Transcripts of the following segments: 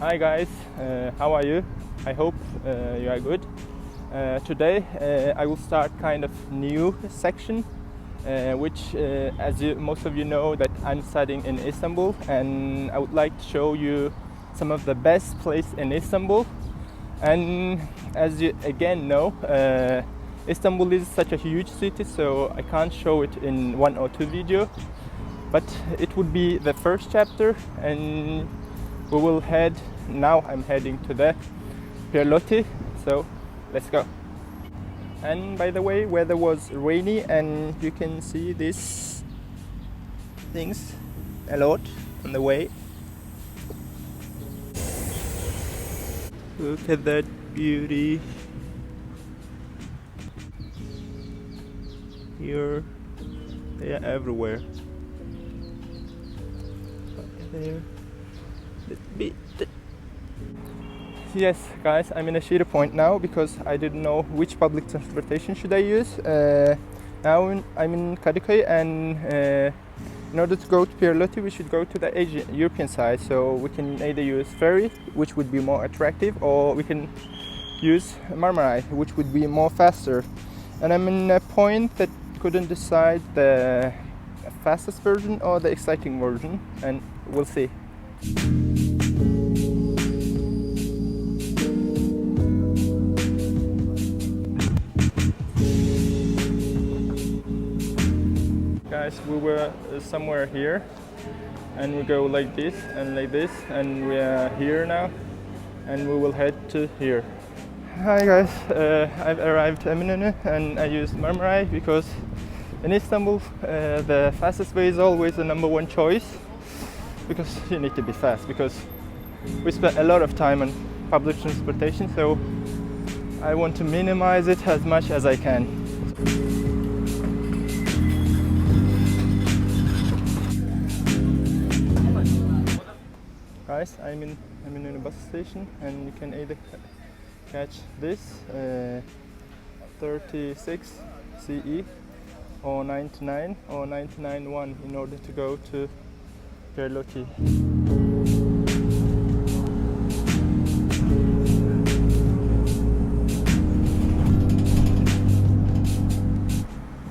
Hi guys, how are you? I hope you are good. Today I will start kind of new section, which most of you know that I'm studying in Istanbul, and I would like to show you some of the best place in Istanbul. And as you again know, Istanbul is such a huge city, so I can't show it in one or two videos, but it would be the first chapter, and we will head. Now I'm heading to the Pierre Loti, so let's go. And by the way, weather was rainy, and you can see these things a lot on the way. Look at that beauty. Here, they are everywhere. There. Yes, guys, I'm in a shitty point now because I didn't know which public transportation should I use. Now I'm in Kadıköy, and in order to go to Pierre Loti, we should go to the European side. So we can either use ferry, which would be more attractive, or we can use Marmaray, which would be more faster. And I'm in a point that couldn't decide the fastest version or the exciting version, and we'll see. Guys, we were somewhere here, and we go like this and like this, and we are here now, and we will head to here. Hi guys, I've arrived at Eminönü, and I used Marmaray because in Istanbul the fastest way is always the number one choice, because you need to be fast, because we spend a lot of time on public transportation, so I want to minimize it as much as I can. Guys, I'm in a bus station, and you can either catch this 36 CE or 99 or 99.1 in order to go to Pierre Loti.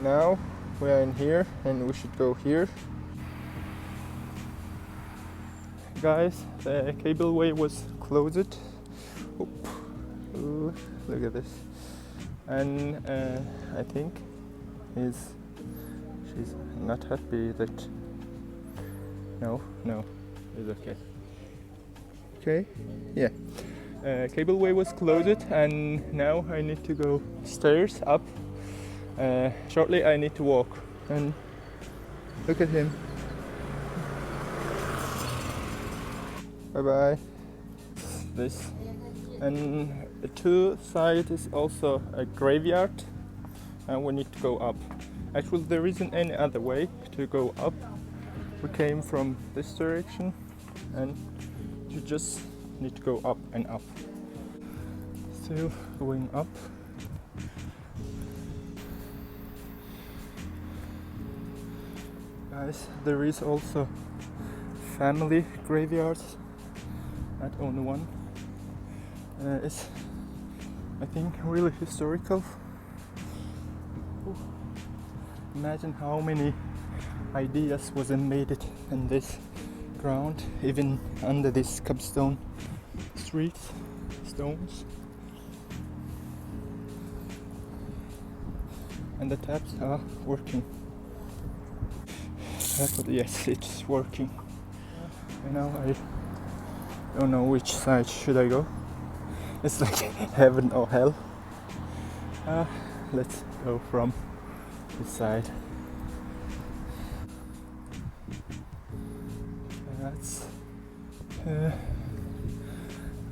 Now we are in here, and we should go here. Guys, the cableway was closed. Ooh, look at this. And I think she's not happy that. No, it's okay. Okay, yeah. Cableway was closed, and now I need to go stairs up. Shortly I need to walk, and look at him. Bye bye. This, and the two side is also a graveyard, and we need to go up. Actually, there isn't any other way to go up. We came from this direction, and you just need to go up and up. Still going up. Guys, there is also family graveyards, not only one. It's, I think, really historical. Ooh. Imagine how many ideas was embedded in this ground, even under these cobblestone streets, stones. And the taps are working. Yes, it's working. And now I don't know which side should I go. It's like heaven or hell. Let's go from this side. That's.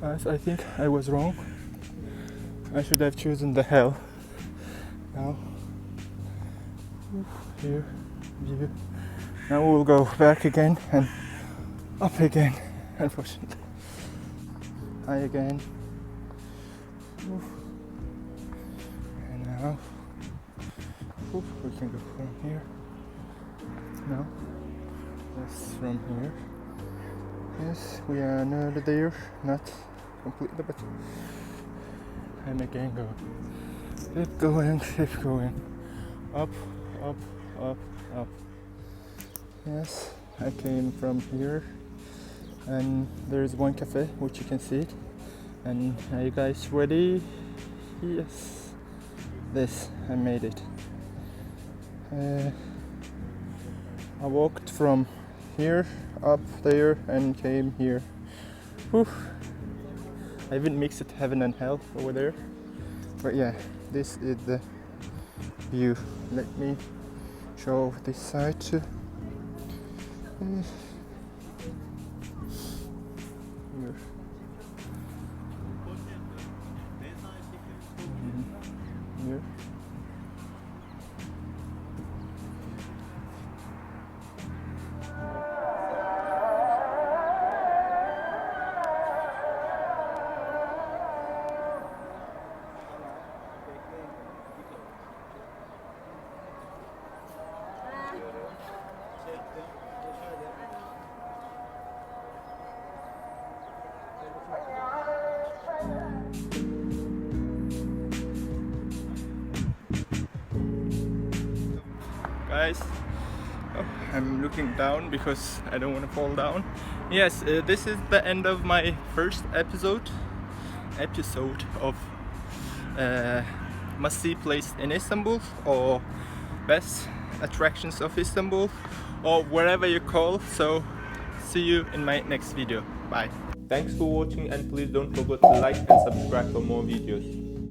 I think I was wrong. I should have chosen the hell. Now, here, view. Now we'll go back again and up again, unfortunately. High again. And now we can go from here. No, that's from here. Yes, we are nearly there, not completely, but I'm again going. Keep going, up, up, up, up. Yes, I came from here, and there is one cafe which you can see it. And are you guys ready? Yes, this, I made it. I walked from here up there and came here. Whew. I even mixed it heaven and hell over there. But yeah, this is the view. Let me show this side too. Here. Here. Guys, I'm looking down because I don't want to fall down. Yes, this is the end of my first episode of must-see place in Istanbul, or best attractions of Istanbul, or wherever you call. So see you in my next video. Bye. Thanks for watching, and please don't forget to like and subscribe for more videos.